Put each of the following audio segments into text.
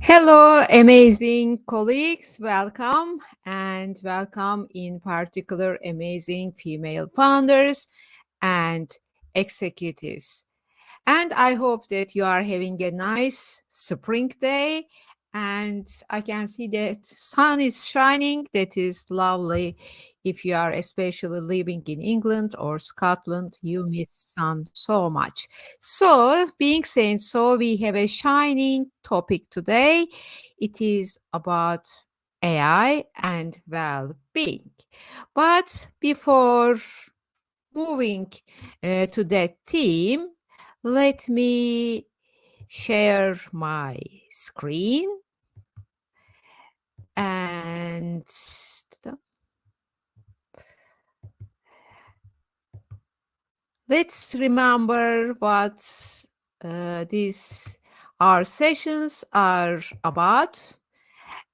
Hello, amazing colleagues. Welcome and welcome in particular amazing female founders and executives. And I hope that you are having a nice spring day. And I can see that sun is shining. That is lovely. If you are especially living in England or Scotland, you miss sun so much. So, being said, so we have a shining topic today. It is about AI and well-being. But before moving to that theme, let me share my screen and let's remember what these our sessions are about.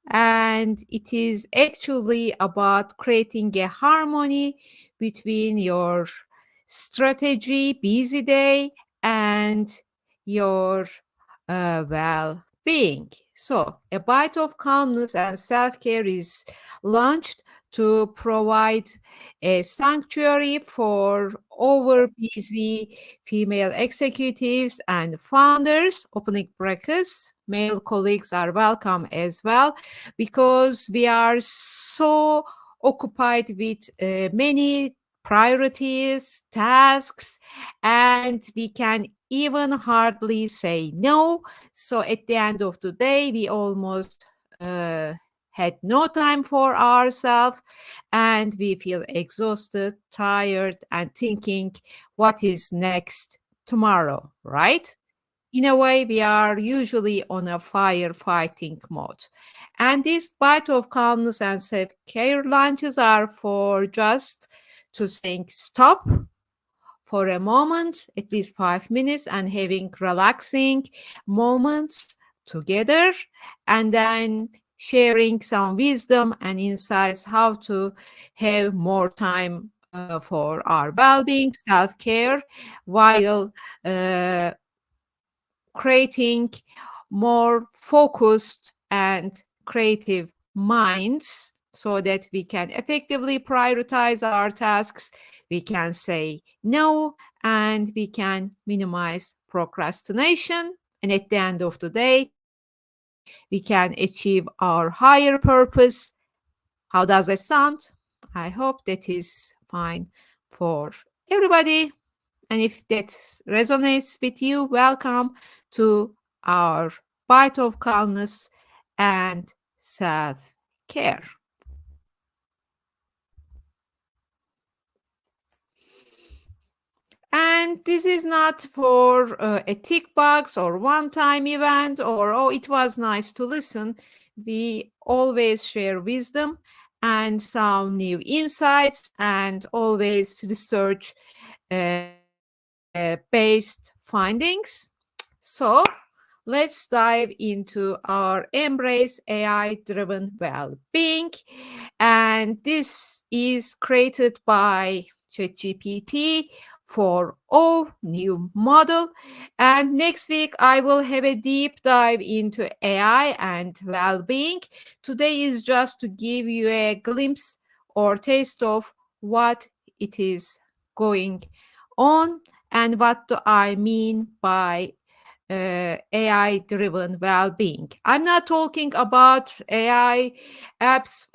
And it is actually about creating a harmony between your strategy, busy day, and your well being. So, a bite of calmness and self care is launched to provide a sanctuary for over busy female executives and founders. Opening brackets, male colleagues are welcome as well, because we are so occupied with many priorities, tasks, and we can even hardly say no. So at the end of the day, we almost had no time for ourselves, and we feel exhausted, tired, and thinking, what is next tomorrow, right? In a way, we are usually on a firefighting mode. And this bite of calmness and self care lunches are for just to think stop for a moment, at least 5 minutes, and having relaxing moments together, and then sharing some wisdom and insights how to have more time for our well-being, self-care, while uh, creating more focused and creative minds so that we can effectively prioritize our tasks, we can say no, and we can minimize procrastination. And at the end of the day, we can achieve our higher purpose. How does that sound? I hope that is fine for everybody. And if that resonates with you, welcome to our bite of calmness and self care. And this is not for a tick box or one time event or, oh, it was nice to listen. We always share wisdom and some new insights and always research based findings. So let's dive into our Embrace AI driven well being. And this is created by ChatGPT for all new model. And next week, I will have a deep dive into AI and well being. Today is just to give you a glimpse or taste of what it is going on and what do I mean by AI driven well being. I'm not talking about AI apps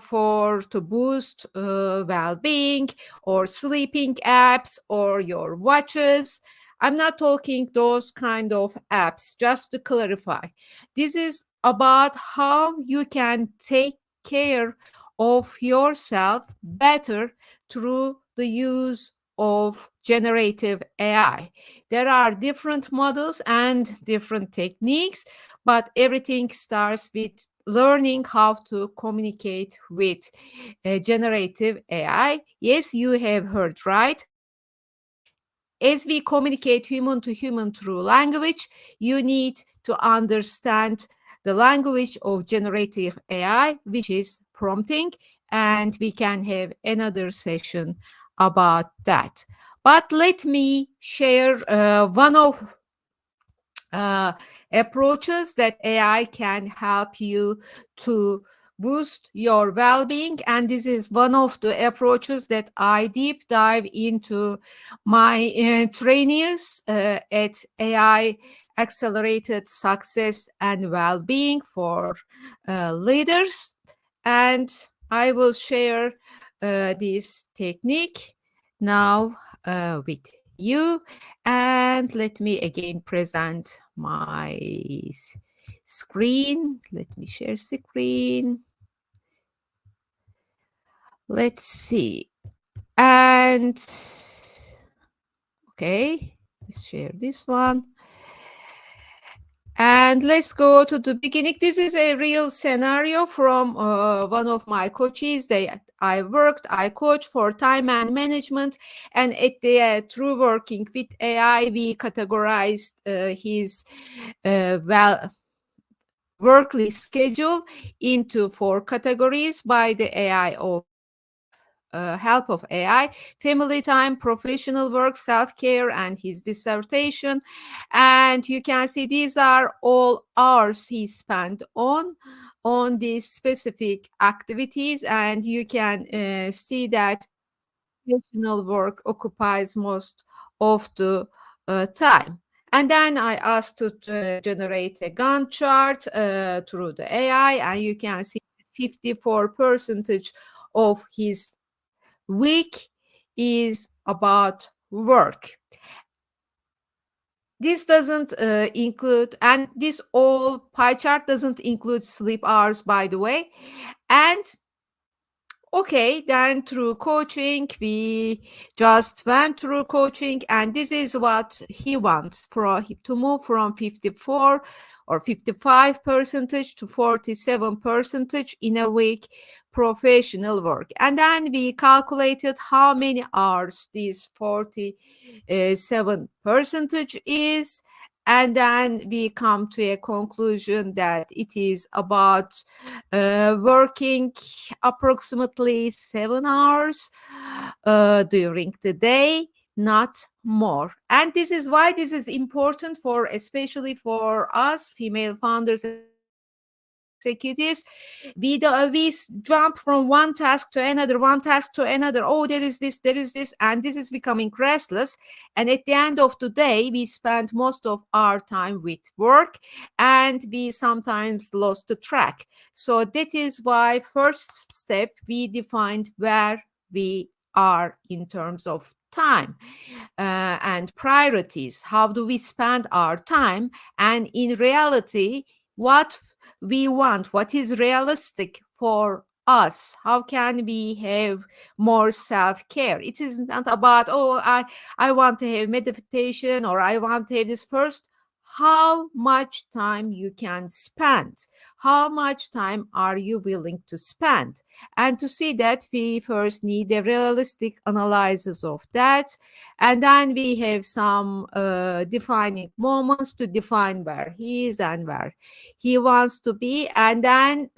for to boost well being or sleeping apps or your watches. I'm not talking those kind of apps, just to clarify. This is about how you can take care of yourself better through the use of generative AI. There are different models and different techniques, but everything starts with learning how to communicate with generative AI. Yes, you have heard right. As we communicate human to human through language, you need to understand the language of generative AI, which is prompting, and we can have another session about that. But let me share one of uh, approaches that AI can help you to boost your well-being, and this is one of the approaches that I deep dive into my trainers at AI Accelerated Success and Well-being for leaders. And I will share this technique now with you. And let me again present my screen. Let me share screen. Let's see. And okay, let's share this one. And let's go to the beginning. This is a real scenario from one of my coaches. I coach for time and management, and through working with AI, we categorized his workly schedule into 4 categories by the AI of help of AI: family time, professional work, self-care, and his dissertation. And you can see these are all hours he spent on these specific activities, and you can see that professional work occupies most of the time. And then I asked to generate a Gantt chart through the AI, and you can see 54% of his week is about work. This doesn't include, and this all pie chart doesn't include sleep hours, by the way. And okay, then through coaching, we just went through coaching, and this is what he wants to move from 54 or 55 percentage to 47 percentage in a week professional work. And then we calculated how many hours this 47 percentage is, and then we come to a conclusion that it is about working approximately 7 hours during the day, not more. And this is why this is important for, especially for us female founders and executives. We jump from one task to another, one task to another. Oh, there is this, and this is becoming restless. And at the end of the day, we spend most of our time with work, and we sometimes lost the track. So that is why first step, we defined where we are in terms of time and priorities. How do we spend our time? And in reality, what we want, what is realistic for us? How can we have more self-care? It is not about, oh, I want to have meditation, or I want to have this. First, how much time you can spend, how much time are you willing to spend? And to see that, we first need a realistic analysis of that, and then we have some defining moments to define where he is and where he wants to be. And then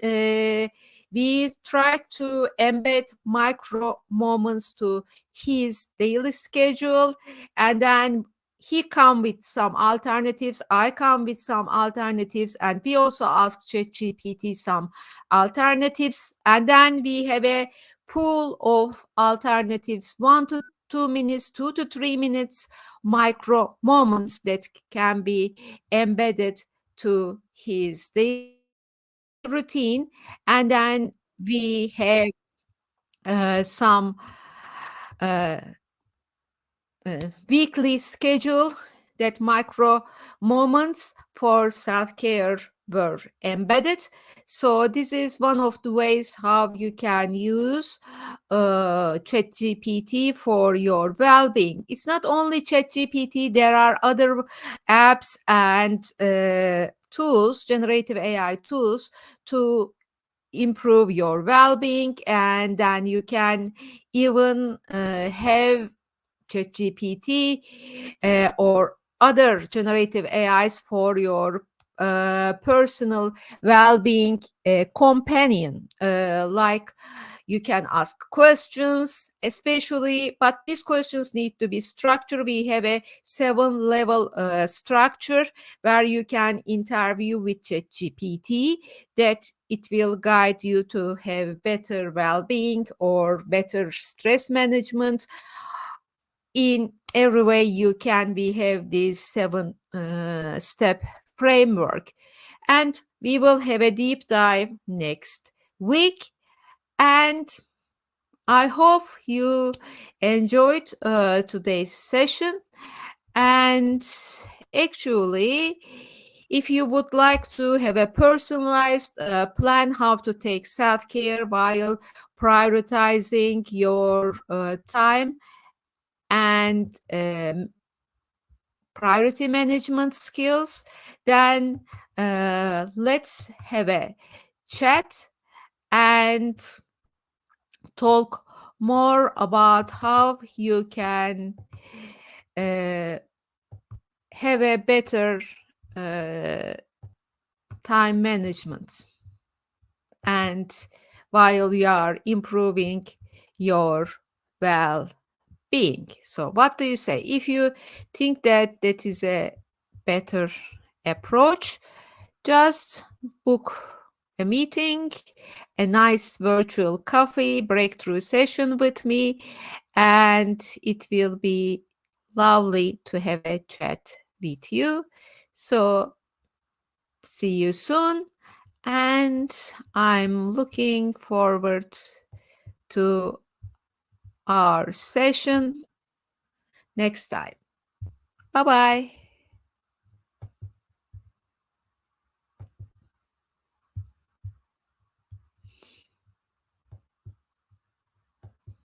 we try to embed micro moments to his daily schedule, and then he come with some alternatives, I come with some alternatives, and we also ask ChatGPT some alternatives, and then we have a pool of alternatives, 1 to 2 minutes, 2 to 3 minutes, micro moments that can be embedded to his daily routine. And then we have some uh, weekly schedule that micro moments for self-care were embedded. So this is one of the ways how you can use ChatGPT for your well-being. It's not only ChatGPT, there are other apps and tools, generative AI tools, to improve your well-being. And then you can even have ChatGPT or other generative AIs for your personal well-being companion, like You can ask questions, especially, but these questions need to be structured. We have a 7-level structure where you can interview with ChatGPT, that it will guide you to have better well-being or better stress management. In every way you can behave this 7-step framework. And we will have a deep dive next week. And I hope you enjoyed today's session. And actually, if you would like to have a personalized plan how to take self-care while prioritizing your time and priority management skills, then let's have a chat and talk more about how you can have a better time management, and while you are improving your well-being. So what do you say? If you think that that is a better approach, just book a meeting, a nice virtual coffee breakthrough session with me, and it will be lovely to have a chat with you. So see you soon, and I'm looking forward to our session next time. Bye bye.